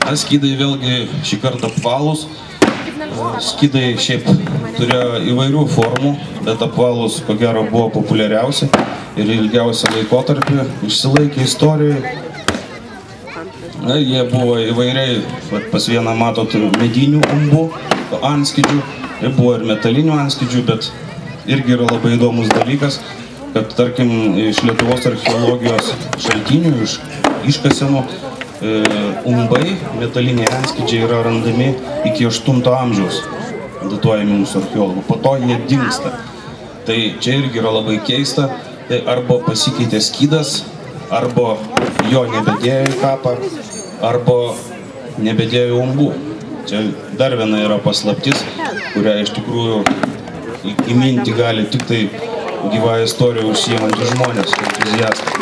Skydai vėlgi šį kartą apvalūs. Skydai šiaip turėjo įvairių formų, bet apvalūs ko gero buvo populiariausi ir ilgiausią laikotarpį išsilaikė istorijoje. Jie buvo įvairiai, pas vieną matot medinių umbų, antskydžių, buvo ir metalinių antskydžių, bet irgi yra labai įdomus dalykas, kad tarkim iš Lietuvos archeologijos šaltinių, iš iškasenų, umbai, metaliniai antskydžiai yra randami iki 8 amžiaus, datuojami mūsų archeologų, po to jie dingsta. Tai čia irgi yra labai keista, tai arba pasikeitė skydas, arba jo nebedėjo į kapą, arba nebedėjo umbų. Čia dar viena yra paslaptis, kurią iš tikrųjų įminti gali tik tai gyvą istoriją užsiimantys žmonės, entuziastai.